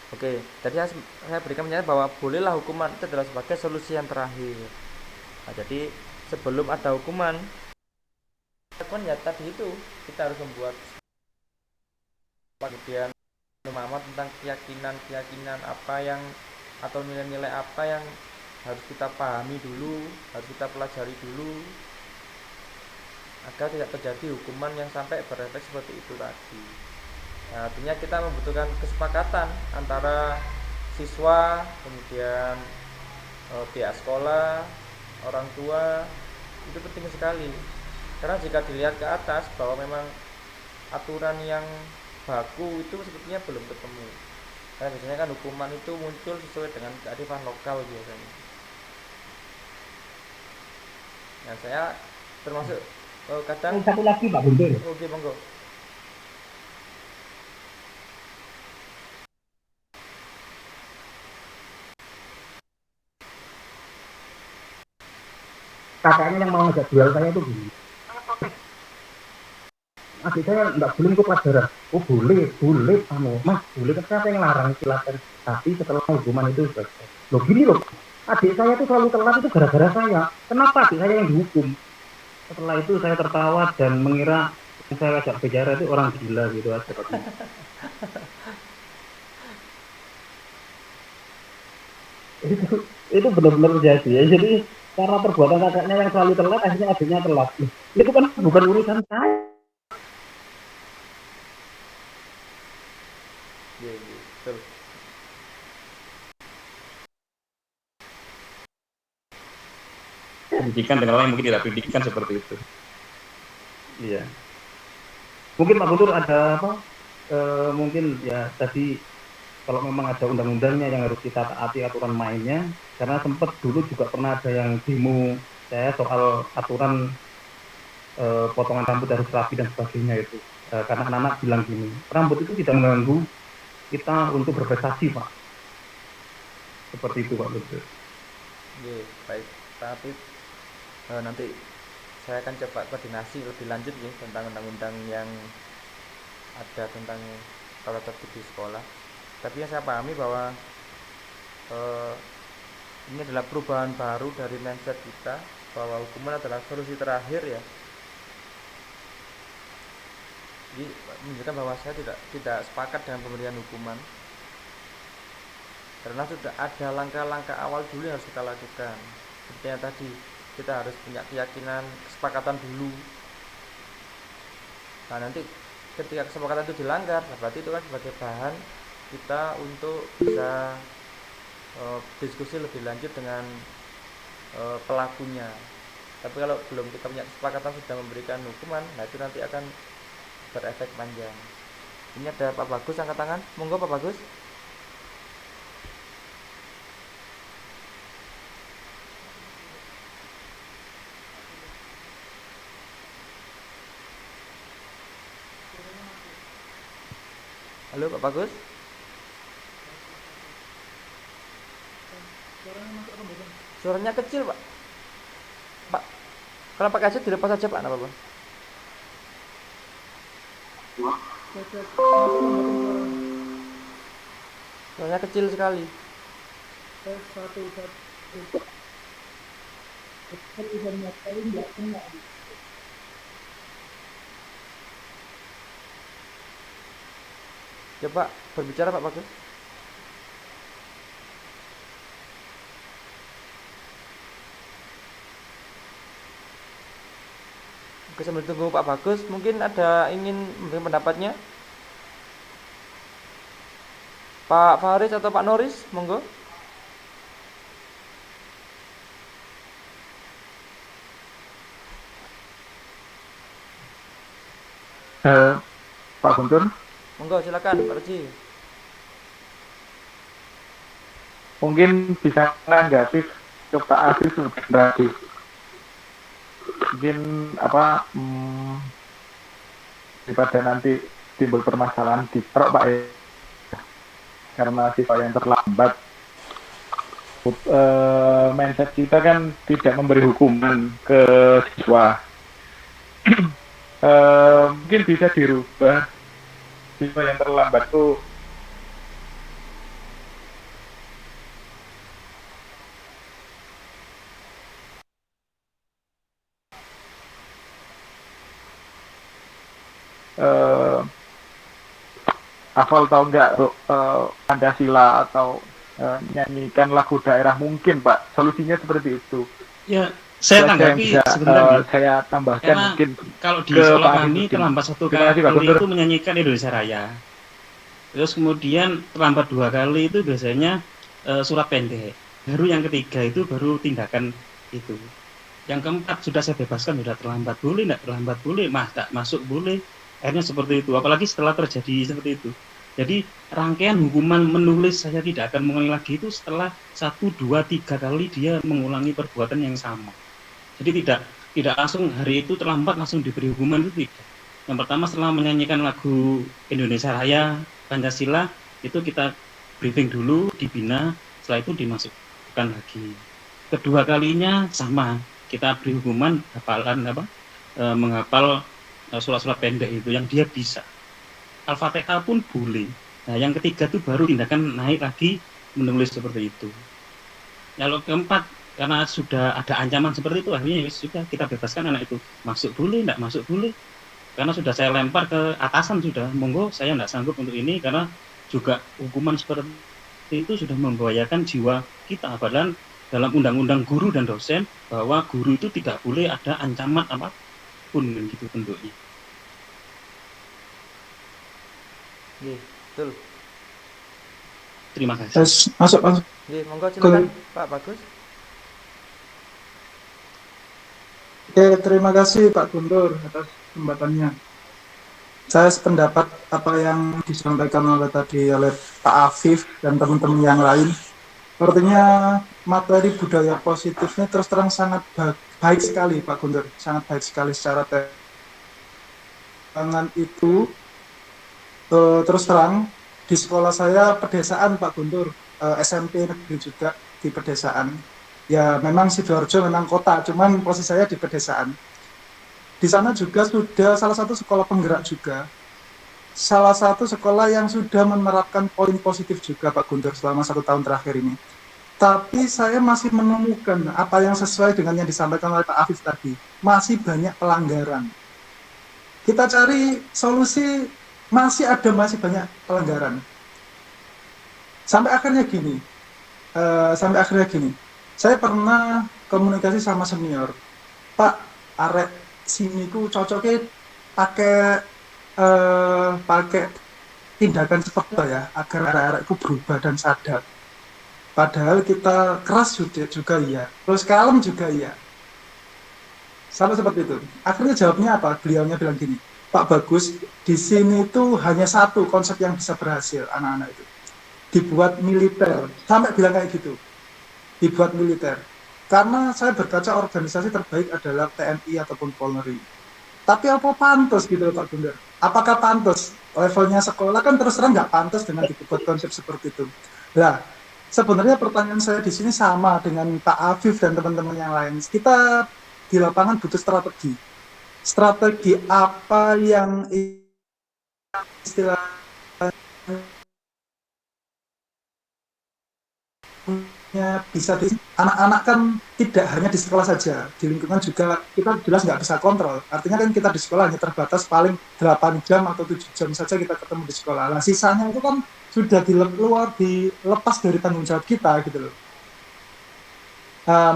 Oke, tadi saya berikan pernyataan bahwa bolehlah hukuman itu adalah sebagai solusi yang terakhir. Nah, jadi sebelum ada hukuman ya tadi itu kita harus membuat kemudian pemahaman tentang keyakinan apa yang atau nilai-nilai apa yang harus kita pahami dulu, harus kita pelajari dulu agar tidak terjadi hukuman yang sampai berefek seperti itu tadi. Nah, artinya kita membutuhkan kesepakatan antara siswa, kemudian pihak sekolah, orang tua, itu penting sekali. Karena jika dilihat ke atas bahwa memang aturan yang baku itu sepertinya belum ketemu. Karena biasanya kan hukuman itu muncul sesuai dengan kearifan lokal biasanya. Nah, saya termasuk kadang Satu lagi Pak Guntur. oke, monggo. Kakaknya yang mau ngajak duel saya itu gini. Adik saya nggak boleh ikut pelajaran. Oh boleh, mas boleh. Siapa yang larang silakan. Tapi setelah hukuman itu selesai. Loh gini loh, adik saya tuh selalu telat itu gara-gara saya. Kenapa adik saya yang dihukum? Setelah itu saya tertawa dan mengira saya ajak bicara itu orang gila gitu aja. itu benar-benar terjadi ya. Jadi karena perbuatan kakaknya yang selalu telat, akhirnya adiknya telat. Itu kan bukan urusan saya. Iya, betul. Pendidikan dengan orang yang mungkin tidak pendidikan seperti itu. Iya. Mungkin Pak Guntur ada apa? Mungkin ya tadi kalau memang ada undang-undangnya yang harus kita taati aturan mainnya, karena sempat dulu juga pernah ada yang demo saya soal aturan potongan rambut harus rapi dan sebagainya itu. Karena anak-anak bilang gini, rambut itu tidak mengganggu kita untuk berprestasi, Pak. Seperti itu, Pak Guntur. Oke, baik. Tapi nanti saya akan coba koordinasi lebih lanjut ya tentang undang-undang yang ada tentang tata tertib di sekolah. Tapi yang saya pahami bahwa ini adalah perubahan baru dari mindset kita bahwa hukuman adalah solusi terakhir ya. Jadi menunjukkan bahwa saya tidak sepakat dengan pemberian hukuman karena sudah ada langkah-langkah awal dulu yang harus kita lakukan. Seperti yang tadi, kita harus punya keyakinan, kesepakatan dulu. Nah, nanti ketika kesepakatan itu dilanggar, berarti itu kan sebagai bahan kita untuk bisa diskusi lebih lanjut dengan pelakunya. Tapi kalau belum kita punya kesepakatan sudah memberikan hukuman, nah itu nanti akan berefek panjang. Ini ada Pak Bagus angkat tangan, monggo Pak Bagus. Halo Pak Bagus. Suaranya kecil Pak. Pak, kalau pakai headset dilepas saja Pak, apa-apa. Suaranya kecil sekali. Coba berbicara Pak Bagus. Oke, sambil tunggu Pak Bagus, mungkin ada ingin memberikan pendapatnya Pak Faris atau Pak Noris, monggo. Pak Guntur, Monggo silakan Pak Ruji. mungkin bisa menanggapi ke Pak Afif tadi. Mungkin apa daripada nanti timbul permasalahan di Pak ya, karena siswa yang terlambat. Mindset kita kan tidak memberi hukuman ke siswa. Mungkin bisa dirubah, siswa yang terlambat tuh eh, hafal tahu nggak Pancasila atau nyanyikan lagu daerah mungkin Pak. Solusinya seperti itu. Ya, Itu saya aja yang bisa tanggapi sebentar nih. saya tambahkan Karena mungkin kalau di ke sekolah Pak kami Arifudin. terlambat satu Terima kasih Pak kali Guntur. itu menyanyikan Indonesia Raya. Terus kemudian terlambat 2 kali itu biasanya surat pendek. Baru yang ketiga itu baru tindakan itu. Yang keempat sudah saya bebaskan, sudah terlambat boleh, tidak terlambat boleh, tak masuk boleh. Akhirnya seperti itu. Apalagi setelah terjadi seperti itu. Jadi rangkaian hukuman menulis saya tidak akan mengulangi lagi itu setelah 1, 2, 3 kali dia mengulangi perbuatan yang sama. Jadi tidak langsung hari itu terlambat langsung diberi hukuman, itu tidak. Yang pertama setelah menyanyikan lagu Indonesia Raya, Pancasila, itu kita briefing dulu, dibina, setelah itu dimasukkan lagi. Kedua kalinya sama, kita beri hukuman hafalan menghafal surat-surat pendek itu yang dia bisa. Al-Fatihah pun boleh. Nah, yang ketiga itu baru tindakan naik lagi menulis seperti itu. Kalau keempat, karena sudah ada ancaman seperti itu, akhirnya ya sudah kita bebaskan anak itu. Masuk boleh, tidak masuk boleh. Karena sudah saya lempar ke atasan sudah, monggo saya tidak sanggup untuk ini karena juga hukuman seperti itu sudah membahayakan jiwa kita. Padahal dalam undang-undang guru dan dosen bahwa guru itu tidak boleh ada ancaman apapun gitu bentuknya. Betul. Terima kasih. Masuk. Monggo silakan Pak Bagus. Oke, terima kasih Pak Guntur atas kesempatannya. Saya sependapat apa yang disampaikan oleh Pak Afif dan teman-teman yang lain. Artinya materi budaya positifnya terus terang sangat baik sekali Pak Guntur, sangat baik sekali secara dengan itu. Terus terang di sekolah saya pedesaan Pak Guntur, SMP negeri juga di pedesaan. Ya memang Sidoarjo memang kota, cuman posisi saya di pedesaan. Di sana juga sudah salah satu sekolah penggerak juga. Salah satu sekolah yang sudah menerapkan poin positif juga Pak Guntur selama 1 tahun terakhir ini. Tapi saya masih menemukan apa yang sesuai dengan yang disampaikan oleh Pak Afif tadi. Masih banyak pelanggaran. Kita cari solusi, masih banyak pelanggaran. Sampai akhirnya gini. Saya pernah komunikasi sama senior, Pak, arek sini ku cocoknya pakai tindakan seperti itu ya, agar arek-arekku berubah dan sadar. Padahal kita keras juga iya, terus kalem juga iya. Sama seperti itu. Akhirnya jawabnya apa? Beliaunya bilang gini, Pak Bagus, di sini itu hanya satu konsep yang bisa berhasil anak-anak itu. Dibuat militer, sampai bilang kayak gitu. Dibuat militer. Karena saya berkaca organisasi terbaik adalah TNI ataupun Polri. Tapi apa pantas gitu Pak Guntur? Apakah pantas? Levelnya sekolah kan terus terang nggak pantas dengan dibuat konsep seperti itu. Nah, sebenarnya pertanyaan saya di sini sama dengan Pak Afif dan teman-teman yang lain. Kita di lapangan butuh strategi. Strategi apa yang istilahnya bisa anak-anak kan tidak hanya di sekolah saja, di lingkungan juga kita jelas nggak bisa kontrol. Artinya kan kita di sekolah hanya terbatas paling 8 jam atau 7 jam saja kita ketemu di sekolah. Nah, sisanya itu kan sudah dilepas dari tanggung jawab kita gitu loh.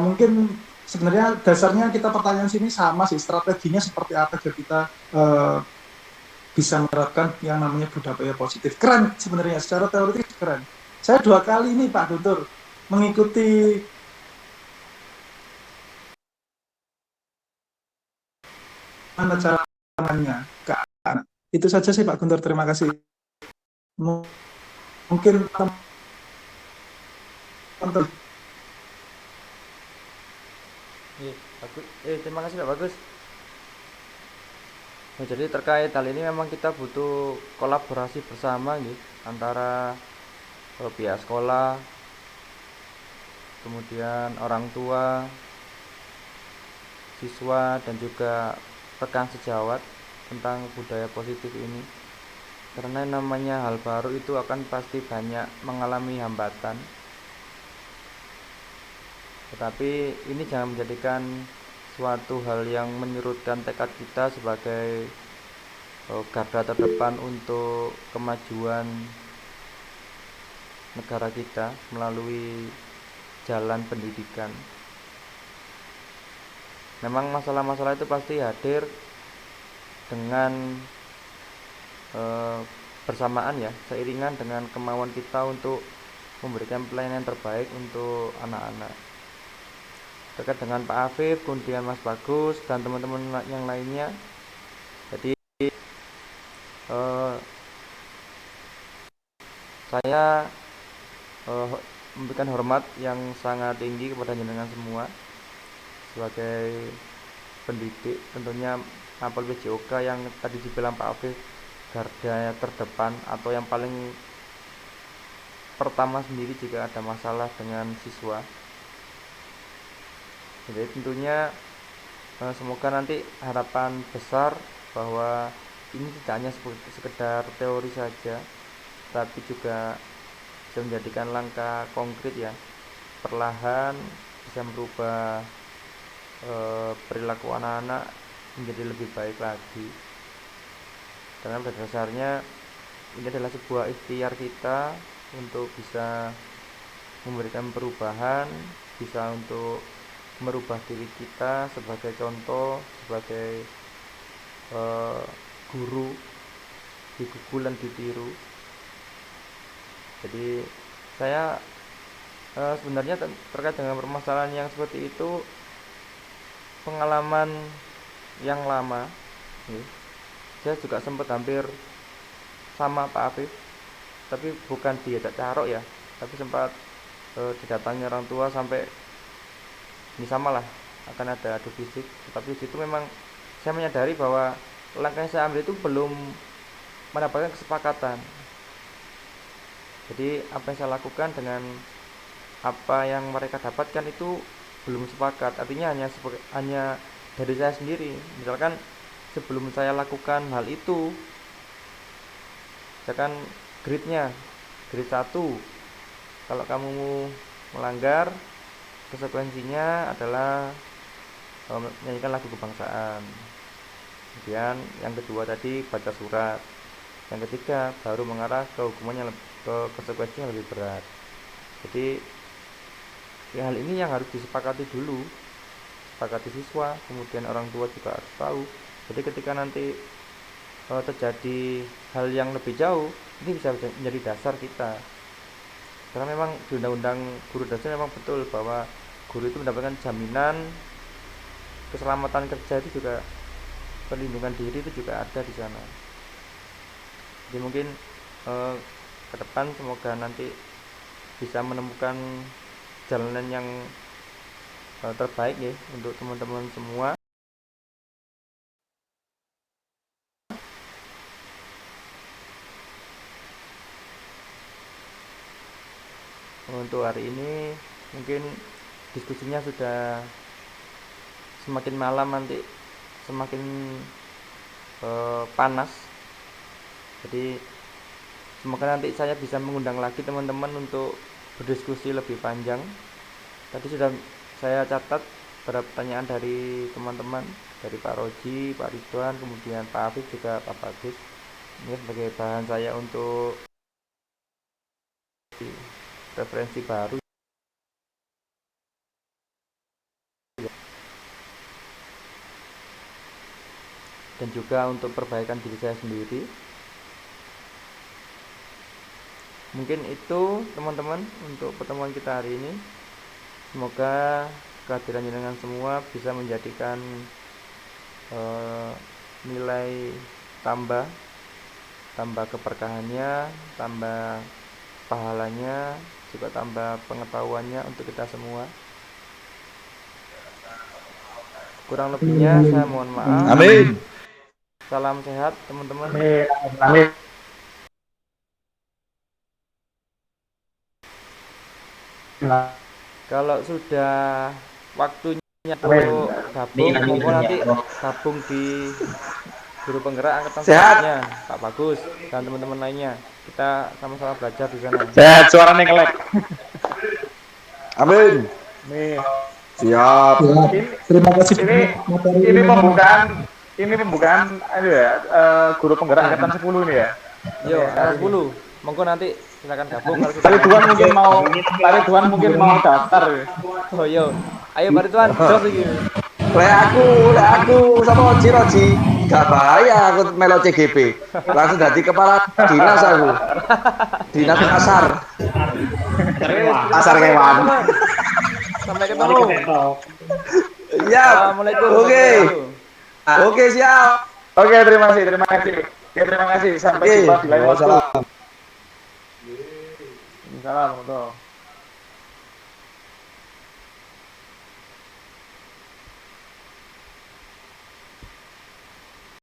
Mungkin sebenarnya dasarnya kita pertanyaan sini sama sih, strateginya seperti apa agar kita bisa menerapkan yang namanya budaya positif. Keren sebenarnya, secara teoritis keren. Saya 2 kali ini Pak Guntur mengikuti mana caranya ke anak. Itu saja sih Pak Guntur, terima kasih. Mungkin teman-teman. Terima kasih Pak Bagus. Nah, jadi terkait hal ini memang kita butuh kolaborasi bersama gitu, antara pihak sekolah, kemudian orang tua, siswa, dan juga rekan sejawat tentang budaya positif ini. Karena namanya hal baru itu akan pasti banyak mengalami hambatan. Tetapi ini jangan menjadikan suatu hal yang menyurutkan tekad kita sebagai garda terdepan untuk kemajuan negara kita melalui jalan pendidikan. Memang masalah-masalah itu pasti hadir dengan bersamaan ya, seiringan dengan kemauan kita untuk memberikan pelayanan terbaik untuk anak-anak. Terkait dengan Pak Afif, kemudian Mas Bagus dan teman-teman yang lainnya. Jadi saya memberikan hormat yang sangat tinggi kepada jenengan semua sebagai pendidik, tentunya Mapol PJOK yang tadi dibilang Pak Afif garda terdepan atau yang paling pertama sendiri jika ada masalah dengan siswa. Jadi tentunya semoga nanti harapan besar bahwa ini tidak hanya sekedar teori saja, tapi juga bisa menjadikan langkah konkret ya, perlahan bisa merubah perilaku anak-anak menjadi lebih baik lagi. Karena pada dasarnya ini adalah sebuah ikhtiar kita untuk bisa memberikan perubahan, bisa untuk merubah diri kita sebagai contoh, sebagai guru digugul dan ditiru. Jadi saya sebenarnya terkait dengan permasalahan yang seperti itu, pengalaman yang lama ya. Saya juga sempat hampir sama Pak Afif, tapi bukan diajak carok ya, tapi sempat didatangi orang tua sampai ini sama lah, akan ada adu fisik. Tapi di situ memang saya menyadari bahwa langkah yang saya ambil itu belum mendapatkan kesepakatan. Jadi apa yang saya lakukan dengan apa yang mereka dapatkan itu belum sepakat. Artinya hanya dari saya sendiri. Misalkan sebelum saya lakukan hal itu, misalkan grade 1, kalau kamu melanggar, konsekuensinya adalah menyanyikan lagu kebangsaan. Kemudian yang kedua tadi baca surat. Yang ketiga baru mengarah ke hukuman yang ke konsekuensi yang lebih berat. Jadi hal ini yang harus disepakati dulu, sepakati siswa, kemudian orang tua juga harus tahu. Jadi ketika nanti terjadi hal yang lebih jauh, ini bisa menjadi dasar kita. Karena memang di undang-undang guru dasar memang betul bahwa guru itu mendapatkan jaminan keselamatan kerja, itu juga perlindungan diri itu juga ada di sana. Jadi mungkin ke depan semoga nanti bisa menemukan jalanan yang terbaik ya untuk teman-teman semua. Untuk hari ini mungkin diskusinya sudah semakin malam, nanti semakin panas. Jadi semoga nanti saya bisa mengundang lagi teman-teman untuk berdiskusi lebih panjang. Tadi sudah saya catat beberapa pertanyaan dari teman-teman, dari Pak Roji, Pak Ridwan, kemudian Pak Afif, juga Pak Bagus. Ini sebagai bahan saya untuk referensi baru dan juga untuk perbaikan diri saya sendiri. Mungkin itu teman-teman untuk pertemuan kita hari ini. Semoga kehadiran jenengan semua bisa menjadikan nilai tambah keberkahannya, tambah pahalanya, juga tambah pengetahuannya untuk kita semua. Kurang lebihnya saya mohon maaf. Amin. Salam sehat teman-teman. Amin. Kalau sudah waktunya untuk gabung, monggo nanti gabung di guru penggerak angkatan selanjutnya, Pak Bagus dan teman-teman lainnya. Kita sama-sama belajar di sana. Sehat, suaranya kelek. Amin. Nih, Siap. Ya, terima kasih ini banyak materi ini yang pembukaan ini pembukaan guru penggerak angkatan 10 ini ya. Yo, kelas 10. Monggo nanti silakan gabung kalau Pak Ridwan mungkin mau daftar. Oh yo. Ayo Pak Ridwan, jos iki. Lek aku sama Roji gak bahaya aku melo CGP. Langsung jadi kepala dinas aku. Dinas pasar. Pasar kewan. Sampai ketemu. Iya. Assalamualaikum. Oke, siap. Oke, terima kasih. Ya, terima kasih. Sampai jumpa di lain waktu. Waalaikumsalam. Salam.